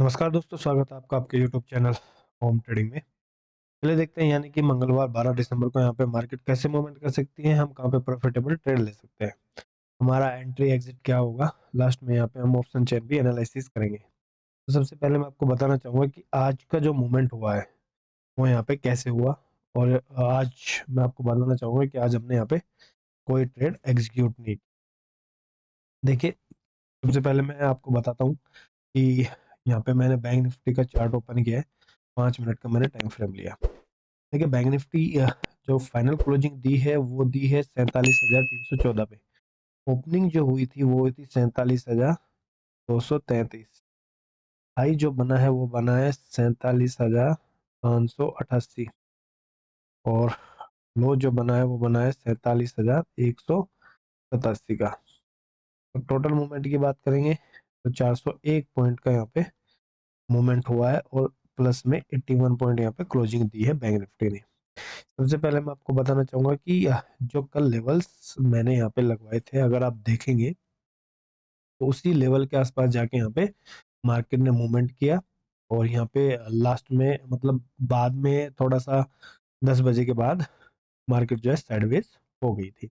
नमस्कार दोस्तों, स्वागत है आपका आपके यूट्यूब चैनल होम ट्रेडिंग में। चलिए देखते हैं यानी कि मंगलवार 12 दिसंबर को यहाँ पे मार्केट कैसे मूवमेंट कर सकती है, हम कहाँ पे प्रॉफिटेबल ट्रेड ले सकते हैं, हमारा एंट्री एग्जिट क्या होगा, लास्ट में यहाँ पे हम ऑप्शन चेन भी एनालिसिस करेंगे। तो सबसे पहले मैं आपको बताना चाहूँगा कि आज का जो मूवमेंट हुआ है वो यहाँ पे कैसे हुआ। और आज मैं आपको बताना चाहूँगा कि आज हमने यहाँ पे कोई ट्रेड एग्जीक्यूट नहीं। देखिए, सबसे पहले मैं आपको बताता हूँ कि यहाँ पे मैंने बैंक निफ्टी का चार्ट ओपन किया है। 5 मिनट का मैंने टाइम फ्रेम लिया। देखिए, बैंक निफ्टी जो फाइनल क्लोजिंग दी है वो दी है 47,314 पे। ओपनिंग जो हुई थी वो हुई थी 47,233। हाई जो बना है वो बना है 47,588। और लो जो बना है वो बना है 47,187 का। तो टोटल मूवमेंट की बात करेंगे तो 401 पॉइंट का यहाँ पे मूवमेंट हुआ है और प्लस में 81 पॉइंट यहाँ पे क्लोजिंग दी है बैंक निफ्टी ने। सबसे पहले मैं आपको बताना चाहूंगा कि जो कल लेवल्स मैंने यहाँ पे लगवाए थे, अगर आप देखेंगे तो उसी लेवल के आसपास जाके यहाँ पे मार्केट ने मूवमेंट किया। और यहाँ पे लास्ट में मतलब बाद में थोड़ा सा 10 बजे के बाद मार्केट जो है साइडवेज हो गई थी।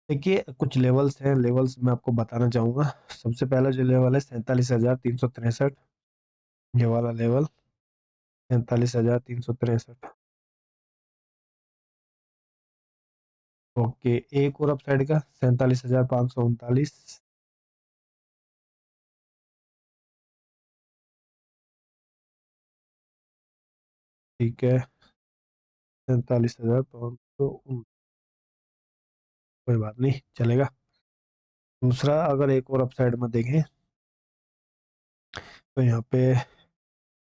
देखिए, कुछ लेवल्स हैं, लेवल्स मैं आपको बताना चाहूंगा। सबसे पहला जो लेवल है 47,363, ये वाला लेवल 47,363। ओके, एक और अपसाइड का 47,539। ठीक है, 47,500। कोई बात नहीं, चलेगा। दूसरा, अगर एक और अपसाइड में देखें तो यहाँ पे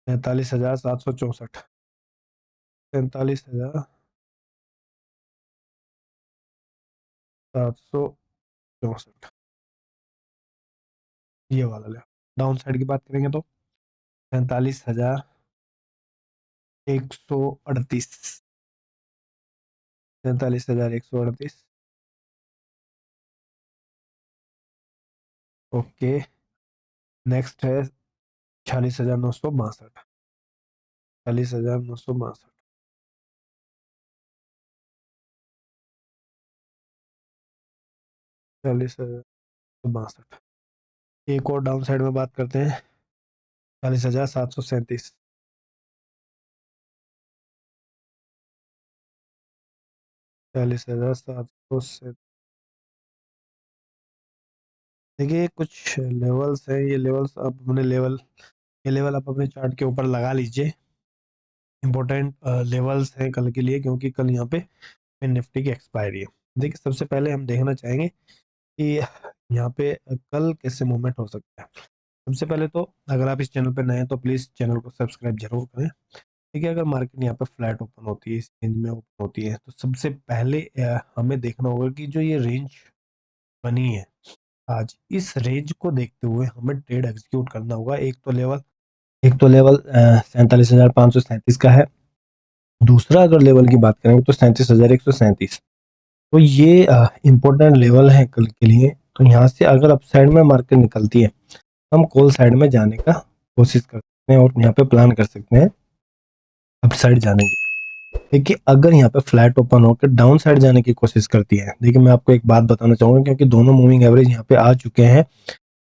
43,764। 43,764, ये वाला ले। डाउन साइड की बात करेंगे तो 43,138। 43,138। ओके, नेक्स्ट है 46,962। 46,962। 46,962। एक और डाउन साइड में बात करते हैं, 40,737। 40,737। देखिए, कुछ लेवल्स हैं, ये लेवल्स आप अपने लेवल, ये लेवल आप अपने चार्ट के ऊपर लगा लीजिए। इंपॉर्टेंट लेवल्स हैं कल के लिए, क्योंकि कल यहाँ पे निफ्टी की एक्सपायरी है। देखिए, सबसे पहले हम देखना चाहेंगे कि यहाँ पे कल कैसे मूवमेंट हो सकता है। सबसे पहले तो अगर आप इस चैनल पे नए हैं तो प्लीज़ चैनल को सब्सक्राइब जरूर करें। ठीक है, अगर मार्केट यहाँ पे फ्लैट ओपन होती है, इस रेंज में ओपन होती है, तो सबसे पहले हमें देखना होगा कि जो ये रेंज बनी है आज, इस रेंज को देखते हुए हमें ट्रेड एग्जीक्यूट करना होगा। एक तो लेवल 47,537 का है। दूसरा अगर लेवल की बात करें तो 37,137। तो ये इंपॉर्टेंट लेवल है कल के लिए। तो यहाँ से अगर अप साइड में मार्केट निकलती है, हम कॉल साइड में जाने का कोशिश कर सकते हैं और यहाँ पे प्लान कर सकते हैं अप साइड जाने की। देखिए, अगर यहाँ पे फ्लैट ओपन होकर डाउन साइड जाने की कोशिश करती है, देखिए मैं आपको एक बात बताना चाहूंगा, क्योंकि दोनों मूविंग एवरेज यहाँ पे आ चुके हैं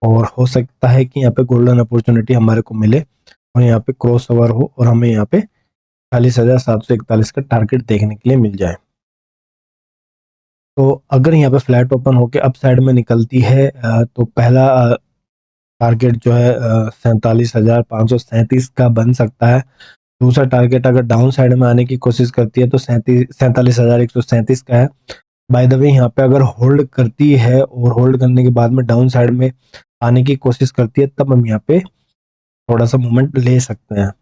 और हो सकता है कि यहाँ पे गोल्डन अपॉर्चुनिटी हमारे को मिले और यहाँ पे क्रॉस ओवर हो और हमें यहाँ पे 40,741 का टारगेट देखने के लिए मिल जाए। तो अगर यहाँ पे फ्लैट ओपन होकर अप साइड में निकलती है तो पहला टारगेट जो है 47,537 का बन सकता है। दूसरा टारगेट अगर डाउन साइड में आने की कोशिश करती है तो 47,137 का है। बाय द वे, यहाँ पे अगर होल्ड करती है और होल्ड करने के बाद में डाउन साइड में आने की कोशिश करती है, तब हम यहाँ पे थोड़ा सा मूवमेंट ले सकते हैं।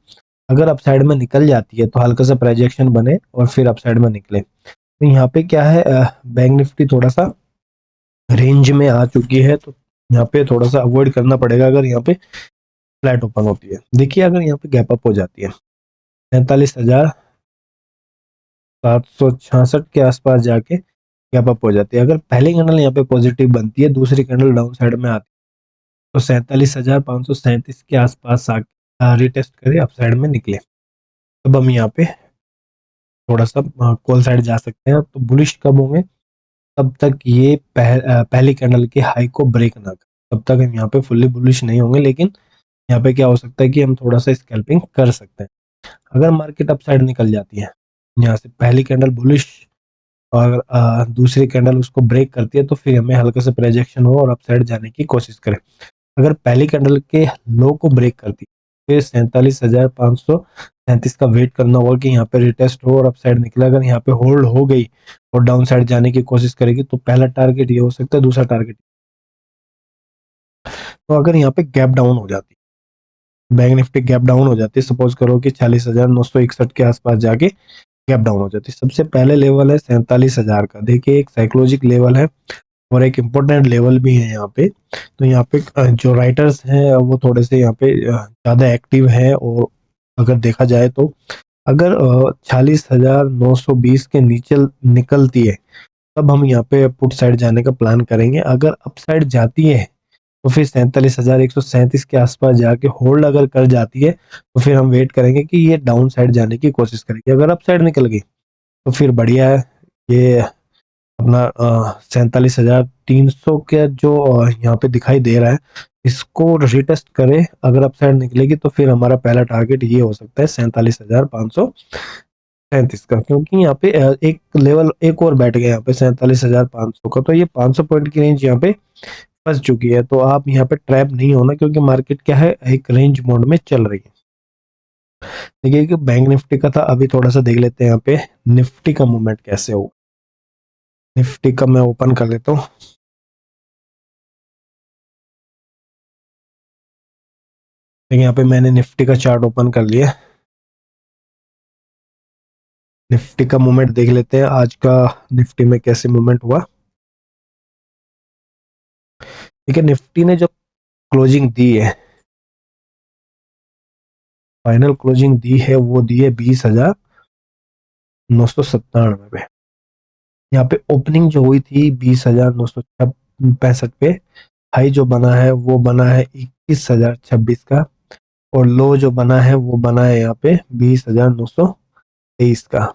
अगर अप साइड में निकल जाती है तो हल्का सा प्रोजेक्शन बने और फिर अप साइड में निकले। तो यहाँ पे क्या है, बैंक निफ्टी थोड़ा सा रेंज में आ चुकी है, तो यहाँ पे थोड़ा सा अवॉइड करना पड़ेगा अगर यहाँ पे फ्लैट ओपन होती है। देखिए, अगर यहाँ पे गैप अप हो जाती है 47,766 के आसपास जाके गैप अप हो जाती है, अगर पहली कैंडल यहाँ पे पॉजिटिव बनती है, दूसरी कैंडल डाउन साइड में आती तो 47,537 के आसपास रिटेस्ट करे अपसाइड में निकले। अब हम यहाँ पे थोड़ा सा कॉल साइड जा सकते हैं। तो बुलिश कब होंगे? तब तक ये पहली कैंडल के हाई को ब्रेक ना करे, तब तक हम यहाँ पे फुल्ली बुलिश नहीं होंगे। लेकिन यहाँ पे क्या हो सकता है कि हम थोड़ा सा स्कैल्पिंग कर सकते हैं। अगर मार्केट अपसाइड निकल जाती है, यहाँ से पहली कैंडल बुलिश और दूसरी कैंडल उसको ब्रेक करती है, तो फिर हमें हल्का सा प्रोजेक्शन हो और अपसाइड जाने की कोशिश करें। अगर पहली कैंडल के लो को ब्रेक करती है, फिर 47,537 का वेट करना होगा कि यहाँ पे रिटेस्ट हो और अपसाइड निकले। अगर यहाँ पे होल्ड हो गई और डाउन साइड जाने की कोशिश करेगी, तो पहला टारगेट ये हो सकता है, दूसरा टारगेट। तो अगर यहाँ पे गैप डाउन हो जाती है, बैंक निफ्टी गैप डाउन हो जाती है, सपोज करो कि 40,961 के आसपास जाके गैप डाउन हो जाती है, सबसे पहले लेवल है 47,000 का। देखिए एक साइकोलॉजिक लेवल है और एक इम्पोर्टेंट लेवल भी है यहाँ पे। तो यहाँ पे जो राइटर्स हैं वो थोड़े से यहाँ पे ज़्यादा एक्टिव है। और अगर देखा जाए तो अगर 46,920 के नीचे निकलती है, तब हम यहाँ पे पुट साइड जाने का प्लान करेंगे। अगर अप साइड जाती है तो फिर 47,137 के आसपास जाके होल्ड अगर कर जाती है, तो फिर हम वेट करेंगे कि ये डाउन साइड जाने की कोशिश करेगी। अगर अप साइड निकल गई तो फिर बढ़िया है। ये अपना 47,300 के जो यहाँ पे दिखाई दे रहा है, इसको रिटेस्ट करे। अगर अपसाइड निकलेगी तो फिर हमारा पहला टारगेट ये हो सकता है 47,537 का, क्योंकि यहाँ पे एक लेवल एक और बैठ गया यहाँ पे 47,500 का। तो ये 500 पॉइंट की रेंज यहाँ पे फंस चुकी है। तो आप यहाँ पे ट्रैप नहीं होना, क्योंकि मार्केट क्या है, एक रेंज मोड में चल रही है। देखिए कि बैंक निफ्टी का था, अभी थोड़ा सा देख लेते हैं यहाँ पे निफ्टी का मूवमेंट कैसे हो। निफ्टी का मैं ओपन कर लेता हूँ। देखिए यहाँ पे मैंने निफ्टी का चार्ट ओपन कर लिया। निफ्टी का मूवमेंट देख लेते हैं आज का, निफ्टी में कैसे मूवमेंट हुआ। ठीक है, निफ्टी ने जो क्लोजिंग दी है, फाइनल क्लोजिंग दी है, वो दी है 20,997 पे। यहाँ पे ओपनिंग जो हुई थी 20,965 पे, हाई जो बना है वो बना है 21,026 का, और लो जो बना है वो बना है यहाँ पे 20,923 का।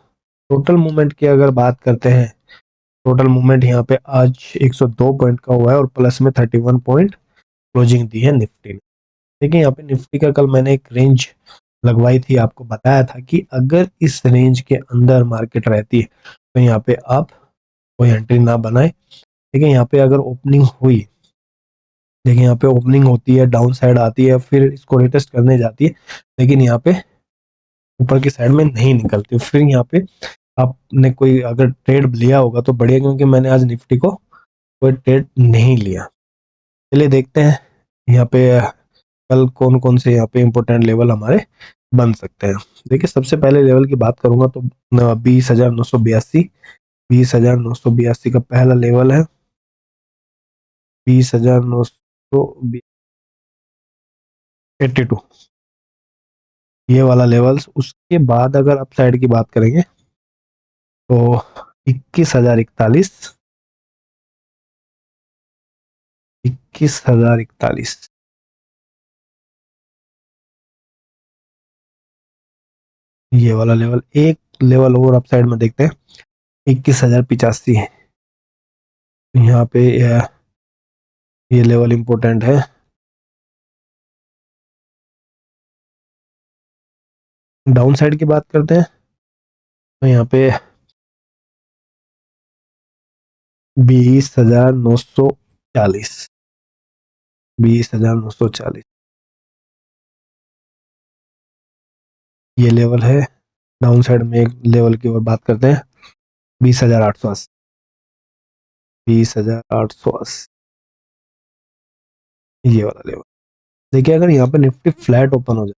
टोटल मूवमेंट की अगर बात करते हैं, टोटल मूवमेंट यहाँ पे आज 102 पॉइंट का हुआ है और प्लस में 31 पॉइंट क्लोजिंग दी है निफ्टी ने। देखिए यहाँ पे निफ्टी का कल मैंने एक रेंज लगवाई थी, आपको बताया था कि अगर इस रेंज के अंदर मार्केट रहती है तो यहाँ पे आप कोई एंट्री ना बनाए। देखिए यहाँ पे अगर ओपनिंग हुई, देखिए यहाँ पे ओपनिंग होती है, डाउन साइड आती है, फिर इसको रिटेस्ट करने जाती है, लेकिन यहाँ पे ऊपर की साइड में नहीं निकलती। फिर यहाँ पे आपने कोई अगर ट्रेड लिया होगा तो बढ़िया, क्योंकि मैंने आज निफ्टी को कोई ट्रेड नहीं लिया। चलिए देखते हैं यहाँ पे कल कौन कौन से यहाँ पे इंपॉर्टेंट लेवल हमारे बन सकते हैं। देखिए सबसे पहले लेवल की बात करूंगा तो 20,982, 20,982 का पहला लेवल है। 20,982 ये वाला लेवल्स। उसके बाद अगर अप साइड की बात करेंगे तो 21,041, 21,041 ये वाला लेवल। एक लेवल और अप साइड में देखते हैं, 21,085 है। यहाँ पे ये लेवल इंपॉर्टेंट है। डाउन साइड की बात करते हैं तो यहाँ पे 20,940, 20,940 ये लेवल है। डाउन साइड में एक लेवल की और बात करते हैं, 20,880, 20,880 ये वाला लेवल। देखिए अगर यहाँ पे निफ्टी फ्लैट ओपन हो जाए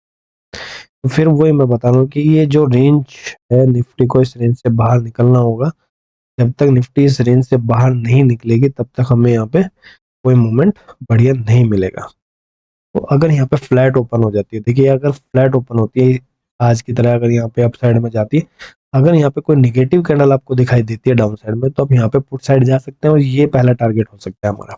तो फिर वही मैं बता रहा हूँ कि ये जो रेंज है, निफ्टी को इस रेंज से बाहर निकलना होगा। जब तक निफ्टी इस रेंज से बाहर नहीं निकलेगी, तब तक हमें यहाँ पे कोई मूवमेंट बढ़िया नहीं मिलेगा। तो अगर यहाँ पे फ्लैट ओपन हो जाती है, देखिए अगर फ्लैट ओपन होती है आज की तरह, अगर यहाँ पे अप साइड में जाती है, अगर यहाँ पे कोई निगेटिव कैंडल आपको दिखाई देती है डाउन साइड में, तो आप यहाँ पे पुट साइड जा सकते हैं और ये पहला टारगेट हो सकता है हमारा।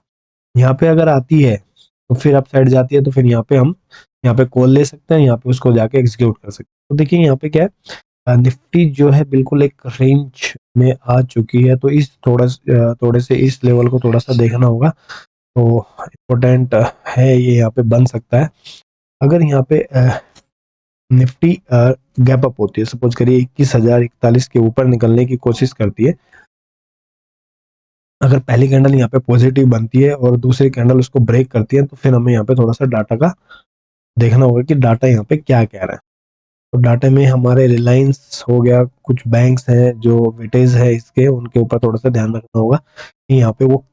यहाँ पे अगर आती है तो फिर अप साइड जाती है, तो फिर यहाँ पे हम यहाँ पे कॉल ले सकते हैं, यहाँ पे उसको जाके एग्जीक्यूट कर सकते हैं। तो देखिए यहाँ पे क्या है, निफ्टी जो है बिल्कुल एक रेंज में आ चुकी है, तो इस थोड़े से इस लेवल को थोड़ा सा देखना होगा। तो इम्पोर्टेंट है ये, यहाँ पे बन सकता है। अगर यहाँ पे निफ्टी गैप अप होती है, सपोज करिए 21,041 के ऊपर निकलने की कोशिश करती है, अगर पहली कैंडल यहाँ पे पॉजिटिव बनती है और दूसरी कैंडल उसको ब्रेक करती है, तो फिर हमें यहाँ पे थोड़ा सा डाटा का देखना होगा कि डाटा यहाँ पे क्या कह रहा है। तो डाटा में हमारे रिलायंस हो गया, कुछ बैंक्स हैं जो वेटेज है इसके, उनके ऊपर थोड़ा सा ध्यान रखना होगा कि यहाँ पे वो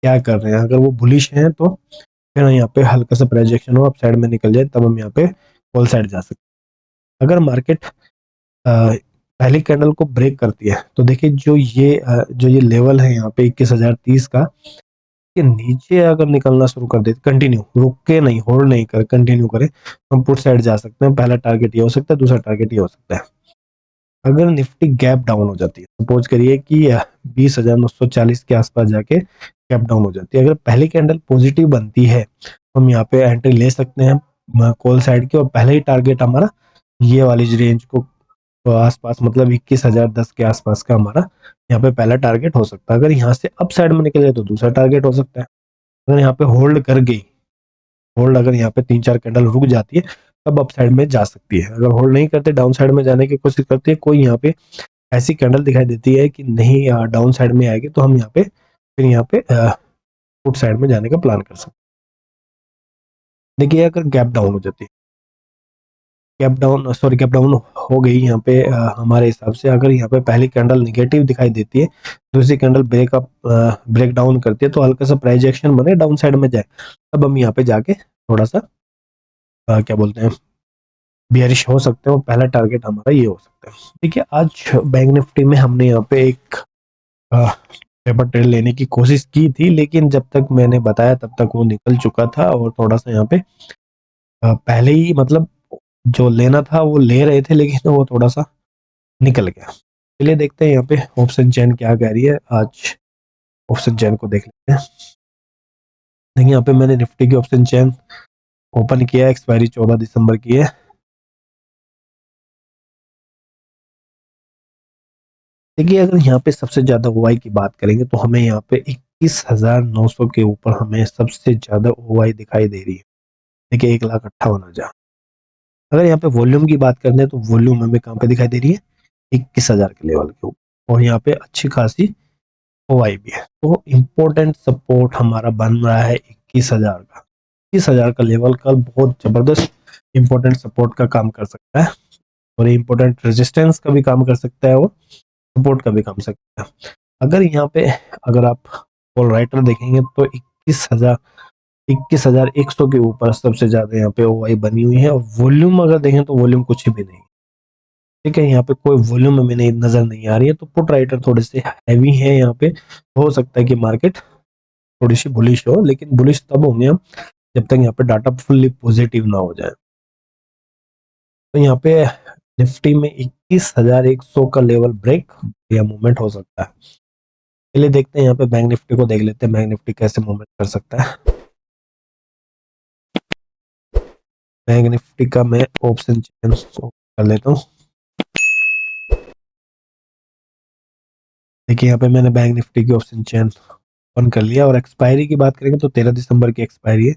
क्या कर रहे हैं। अगर वो बुलिश हैं तो फिर यहाँ पे हल्का सा प्रोजेक्शन हो, अप साइड में निकल जाए, तब हम यहाँ पे कॉल साइड जा सकते हैं। अगर मार्केट पहली कैंडल को ब्रेक करती है, तो देखिए जो ये लेवल है यहाँ पे 21,030 का, के नीचे अगर निकलना शुरू कर दे, कंटिन्यू, रुक के नहीं, होल्ड नहीं कर, कंटिन्यू करें, हम पुट साइड जा सकते हैं। पहला टारगेट ये हो सकता है, दूसरा टारगेट ये हो सकता है। अगर निफ्टी गैप डाउन हो जाती है, सपोज करिए कि 20,940 के आसपास जाके गैप डाउन हो जाती है, अगर पहली कैंडल पॉजिटिव बनती है, हम यहाँ पे एंट्री ले सकते हैं कॉल साइड की, और पहले ही टारगेट हमारा ये वाली रेंज को आसपास, मतलब 21,010 के आसपास का हमारा यहाँ पे पहला टारगेट हो सकता है। अगर यहाँ से अप साइड में निकल जाए तो दूसरा टारगेट हो सकता है। अगर यहाँ पे होल्ड कर गई, होल्ड अगर यहाँ पे 3-4 कैंडल रुक जाती है, तब अप साइड में जा सकती है। अगर होल्ड नहीं करते, डाउन साइड में जाने की कोशिश करती है, कोई यहाँ पे ऐसी कैंडल दिखाई देती है कि नहीं डाउन साइड में आएगी, तो हम यहाँ पे फिर यहाँ पे पुट साइड में जाने का प्लान कर सकते हैं। देखिए अगर गैप डाउन हो जाती है, गैप डाउन हो गई यहाँ पे हमारे हिसाब से, अगर यहाँ पे पहली कैंडल निगेटिव दिखाई देती है, दूसरी कैंडल ब्रेक डाउन करती है, तो हल्का सा प्राइस एक्शन बने, डाउन साइड में जाए, तब हम यहाँ पे जाके थोड़ा सा क्या बोलते हैं, बियरिश हो सकते हैं, और पहला टारगेट हमारा ये हो सकता है। देखिए आज बैंक निफ्टी में हमने यहाँ पे एक पेपर ट्रेल लेने की कोशिश की थी, लेकिन जब तक मैंने बताया तब तक वो निकल चुका था, और थोड़ा सा यहाँ पे पहले ही, मतलब जो लेना था वो ले रहे थे, लेकिन वो थोड़ा सा निकल गया। चलिए देखते हैं यहाँ पे ऑप्शन चेन क्या कह रही है। आज ऑप्शन चेन को देख लेते हैं। देखिए यहाँ पे मैंने निफ्टी की ऑप्शन चेन ओपन किया, एक्सपायरी 14 दिसंबर की है। देखिए अगर यहाँ पे सबसे ज्यादा ओवाई की बात करेंगे, तो हमें यहाँ पे 21,900 के ऊपर हमें सबसे ज्यादा ओवाई दिखाई दे रही है। देखिए 1,58,000। अगर यहाँ पे वॉल्यूम की बात करते हैं, तो वॉल्यूम हमें कहाँ पे दिखाई दे रही है, 21,000 के लेवल के ऊपर, और यहाँ पे अच्छी खासी ओवाई भी है। तो इम्पोर्टेंट सपोर्ट हमारा बन रहा है 21,000 का। 21,000 का लेवल कल बहुत जबरदस्त इंपॉर्टेंट सपोर्ट का काम कर सकता है, और इम्पोर्टेंट रेजिस्टेंस का भी काम कर सकता है, और सपोर्ट का भी काम सकता है। अगर यहाँ पे अगर आप कॉल राइटर देखेंगे, तो 21,100 के ऊपर सबसे ज्यादा यहाँ पे ओवाई बनी हुई है, और वॉल्यूम अगर देखें तो वॉल्यूम कुछ भी नहीं, ठीक है, यहाँ पे कोई वॉल्यूम हमें नहीं नजर नहीं आ रही है। तो पुट राइटर थोड़े से हैवी है यहाँ पे, हो सकता है कि मार्केट थोड़ी सी बुलिश हो, लेकिन बुलिश तब होंगे हम जब तक यहाँ पे डाटा फुल्ली पॉजिटिव ना हो जाए। तो यहाँ पे निफ्टी में 21,100 का लेवल ब्रेक या मूवमेंट हो सकता है। चलिए देखते हैं यहाँ पे बैंक निफ्टी को देख लेते हैं, बैंक निफ्टी कैसे मूवमेंट कर सकता है। बैंक निफ्टी का मैं ऑप्शन चेन कर लेता हूँ। देखिए यहाँ पे मैंने बैंक निफ्टी की ऑप्शन चेन ओपन कर लिया, और एक्सपायरी की बात करेंगे तो 13 दिसंबर की एक्सपायरी है।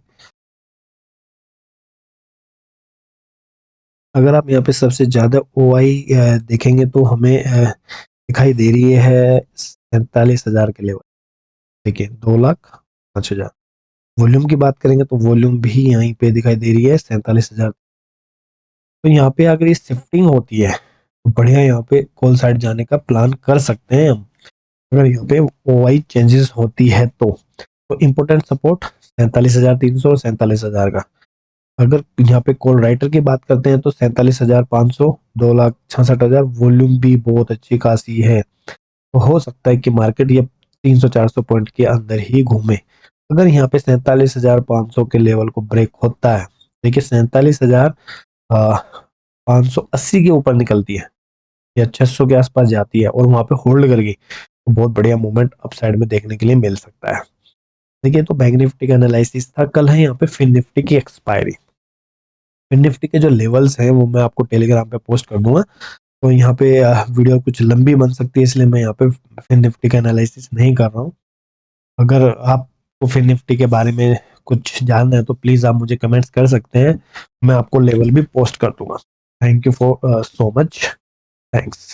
अगर आप यहाँ पे सबसे ज्यादा ओआई देखेंगे, तो हमें दिखाई दे रही है 47,000 के लेवल। देखिए 2,05,000। वॉल्यूम की बात करेंगे तो वॉल्यूम भी यहीं पे दिखाई दे रही है 47,000। तो यहाँ पे अगर ये शिफ्टिंग होती है, तो बढ़िया यहाँ पे कॉल साइड जाने का प्लान कर सकते हैं हम। अगर यहाँ पे ओआई चेंजेस होती है, तो इम्पोर्टेंट सपोर्ट 47,300 और 47,000 का। अगर यहाँ पे कॉल राइटर की बात करते हैं, तो 47,500, 2,66,000, वॉल्यूम भी बहुत अच्छी खासी है। तो हो सकता है कि मार्केट ये 300-400 पॉइंट के अंदर ही घूमे। अगर यहाँ पे 47,500 के लेवल को ब्रेक होता है, देखिए 47,580 के ऊपर निकलती है या 600 के आसपास जाती है, और वहां पे होल्ड कर गई, तो बहुत बढ़िया मूवमेंट अप साइड में देखने के लिए मिल सकता है। देखिए तो बैंक निफ्टी का एनालिसिस था। कल है यहाँ पे फिन निफ्टी की एक्सपायरी। फिन निफ्टी के जो लेवल्स हैं वो मैं आपको टेलीग्राम पे पोस्ट कर दूंगा। तो यहाँ पे वीडियो कुछ लंबी बन सकती है, इसलिए मैं यहाँ पे फिन निफ्टी का एनालिसिस नहीं कर रहा हूँ। अगर आपको फिन निफ्टी के बारे में कुछ जानना है तो प्लीज आप मुझे कमेंट्स कर सकते हैं, मैं आपको लेवल भी पोस्ट कर दूंगा। Thank you for so much. Thanks.